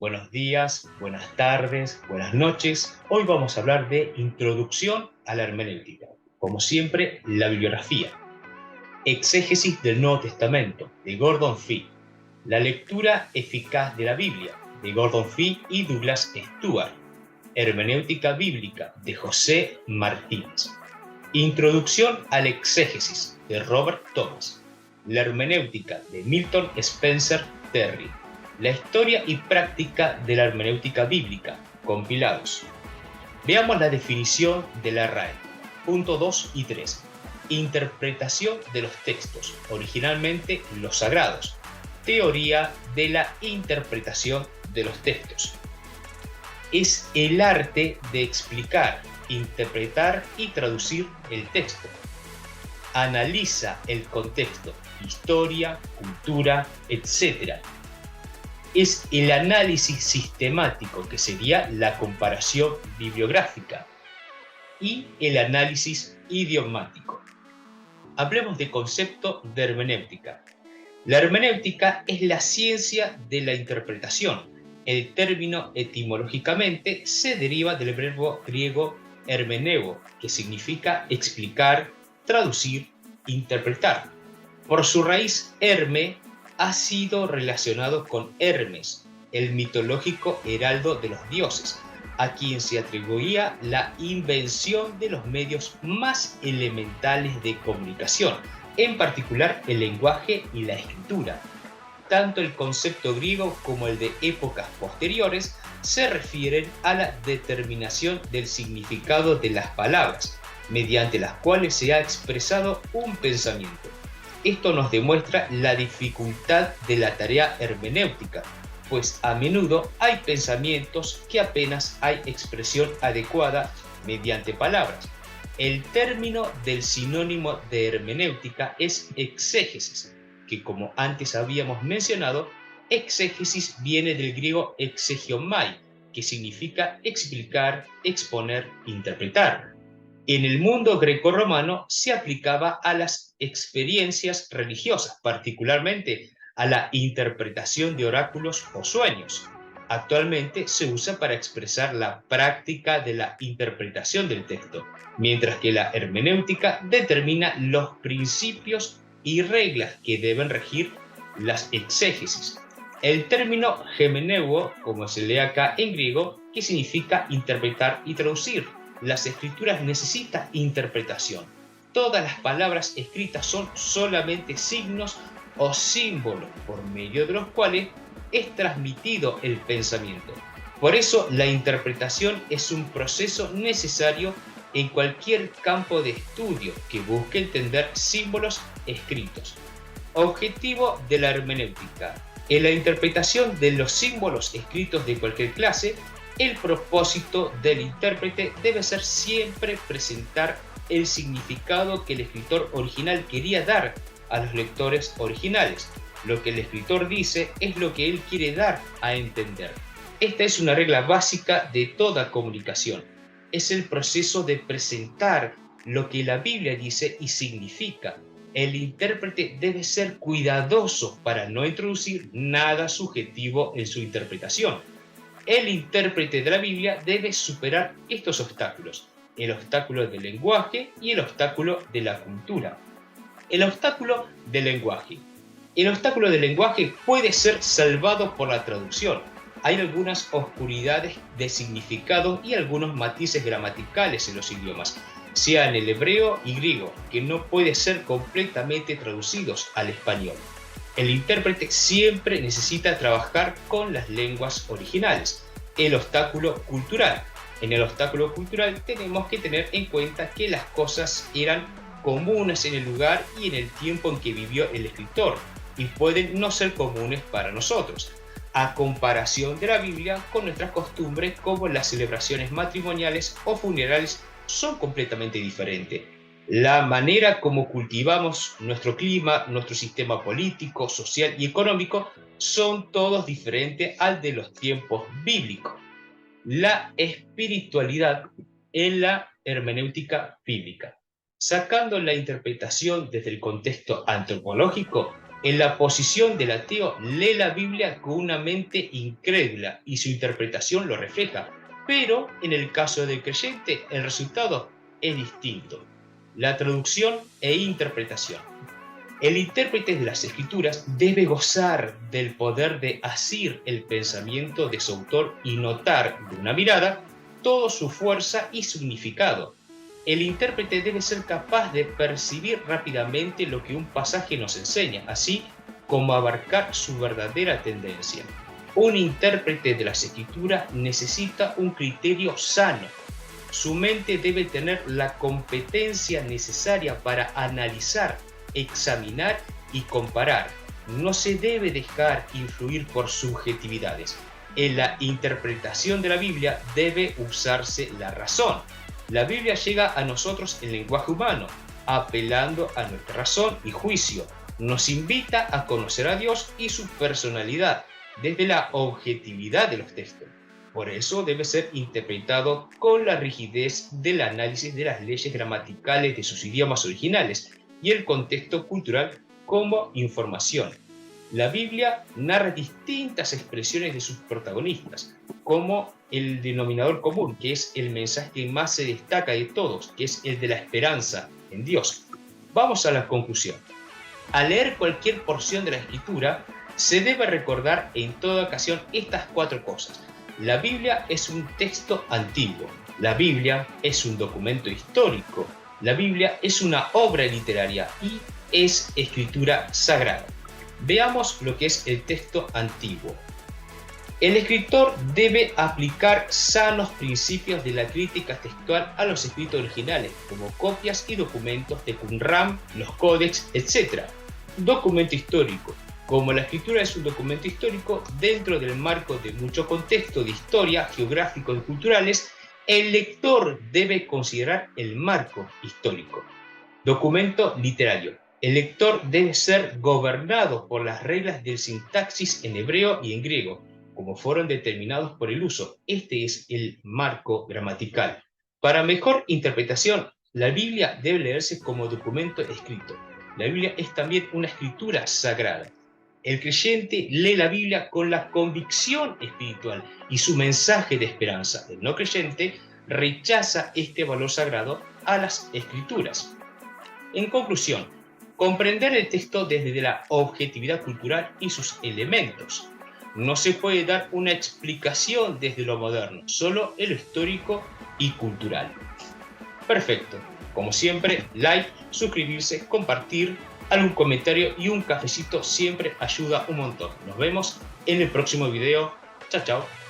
Buenos días, buenas tardes, buenas noches. Hoy vamos a hablar de Introducción a la Hermenéutica. Como siempre, la bibliografía. Exégesis del Nuevo Testamento, de Gordon Fee. La lectura eficaz de la Biblia, de Gordon Fee y Douglas Stuart. Hermenéutica bíblica, de José Martínez. Introducción al Exégesis, de Robert Thomas. La hermenéutica, de Milton Spencer Terry. La historia y práctica de la hermenéutica bíblica, compilados. Veamos la definición de la RAE. Punto 2 y 3. Interpretación de los textos, originalmente los sagrados. Teoría de la interpretación de los textos. Es el arte de explicar, interpretar y traducir el texto. Analiza el contexto, historia, cultura, etc. Es el análisis sistemático, que sería la comparación bibliográfica, y el análisis idiomático. Hablemos de concepto de hermenéutica. La hermenéutica es la ciencia de la interpretación. El término etimológicamente se deriva del verbo griego hermeneuo, que significa explicar, traducir, interpretar. Por su raíz, herme ha sido relacionado con Hermes, el mitológico heraldo de los dioses, a quien se atribuía la invención de los medios más elementales de comunicación, en particular el lenguaje y la escritura. Tanto el concepto griego como el de épocas posteriores se refieren a la determinación del significado de las palabras, mediante las cuales se ha expresado un pensamiento. Esto nos demuestra la dificultad de la tarea hermenéutica, pues a menudo hay pensamientos que apenas hay expresión adecuada mediante palabras. El término del sinónimo de hermenéutica es exégesis, que como antes habíamos mencionado, exégesis viene del griego exegiomai, que significa explicar, exponer, interpretar. En el mundo grecorromano se aplicaba a las experiencias religiosas, particularmente a la interpretación de oráculos o sueños. Actualmente se usa para expresar la práctica de la interpretación del texto, mientras que la hermenéutica determina los principios y reglas que deben regir las exégesis. El término gemeneuo, como se lee acá en griego, que significa interpretar y traducir. Las escrituras necesitan interpretación. Todas las palabras escritas son solamente signos o símbolos por medio de los cuales es transmitido el pensamiento. Por eso la interpretación es un proceso necesario en cualquier campo de estudio que busque entender símbolos escritos. Objetivo de la hermenéutica. En la interpretación de los símbolos escritos de cualquier clase, el propósito del intérprete debe ser siempre presentar el significado que el escritor original quería dar a los lectores originales. Lo que el escritor dice es lo que él quiere dar a entender. Esta es una regla básica de toda comunicación. Es el proceso de presentar lo que la Biblia dice y significa. El intérprete debe ser cuidadoso para no introducir nada subjetivo en su interpretación. El intérprete de la Biblia debe superar estos obstáculos: el obstáculo del lenguaje y el obstáculo de la cultura. El obstáculo del lenguaje. El obstáculo del lenguaje puede ser salvado por la traducción. Hay algunas oscuridades de significado y algunos matices gramaticales en los idiomas, sea en el hebreo y griego, que no pueden ser completamente traducidos al español. El intérprete siempre necesita trabajar con las lenguas originales. El obstáculo cultural. En el obstáculo cultural tenemos que tener en cuenta que las cosas eran comunes en el lugar y en el tiempo en que vivió el escritor, y pueden no ser comunes para nosotros, a comparación de la Biblia con nuestras costumbres, como las celebraciones matrimoniales o funerales son completamente diferentes. La manera como cultivamos nuestro clima, nuestro sistema político, social y económico son todos diferentes al de los tiempos bíblicos. La espiritualidad en la hermenéutica bíblica. Sacando la interpretación desde el contexto antropológico, en la posición del ateo lee la Biblia con una mente incrédula y su interpretación lo refleja, pero en el caso del creyente el resultado es distinto. La traducción e interpretación. El intérprete de las Escrituras debe gozar del poder de asir el pensamiento de su autor y notar de una mirada toda su fuerza y significado. El intérprete debe ser capaz de percibir rápidamente lo que un pasaje nos enseña, así como abarcar su verdadera tendencia. Un intérprete de las Escrituras necesita un criterio sano. Su mente debe tener la competencia necesaria para analizar, examinar y comparar. No se debe dejar influir por subjetividades. En la interpretación de la Biblia debe usarse la razón. La Biblia llega a nosotros en lenguaje humano, apelando a nuestra razón y juicio. Nos invita a conocer a Dios y su personalidad desde la objetividad de los textos. Por eso debe ser interpretado con la rigidez del análisis de las leyes gramaticales de sus idiomas originales y el contexto cultural como información. La Biblia narra distintas expresiones de sus protagonistas, como el denominador común, que es el mensaje que más se destaca de todos, que es el de la esperanza en Dios. Vamos a la conclusión. Al leer cualquier porción de la Escritura, se debe recordar en toda ocasión estas 4 cosas. La Biblia es un texto antiguo. La Biblia es un documento histórico. La Biblia es una obra literaria y es escritura sagrada. Veamos lo que es el texto antiguo. El escritor debe aplicar sanos principios de la crítica textual a los escritos originales, como copias y documentos de Qumran, los códex, etc. Documento histórico. Como la escritura es un documento histórico, dentro del marco de mucho contexto de historia, geográfico y culturales, el lector debe considerar el marco histórico. Documento literario. El lector debe ser gobernado por las reglas del sintaxis en hebreo y en griego, como fueron determinados por el uso. Este es el marco gramatical. Para mejor interpretación, la Biblia debe leerse como documento escrito. La Biblia es también una escritura sagrada. El creyente lee la Biblia con la convicción espiritual y su mensaje de esperanza. El no creyente rechaza este valor sagrado a las Escrituras. En conclusión, comprender el texto desde la objetividad cultural y sus elementos. No se puede dar una explicación desde lo moderno, solo en lo histórico y cultural. Perfecto. Como siempre, like, suscribirse, compartir, algún comentario y un cafecito siempre ayuda un montón. Nos vemos en el próximo video. Chao, chao.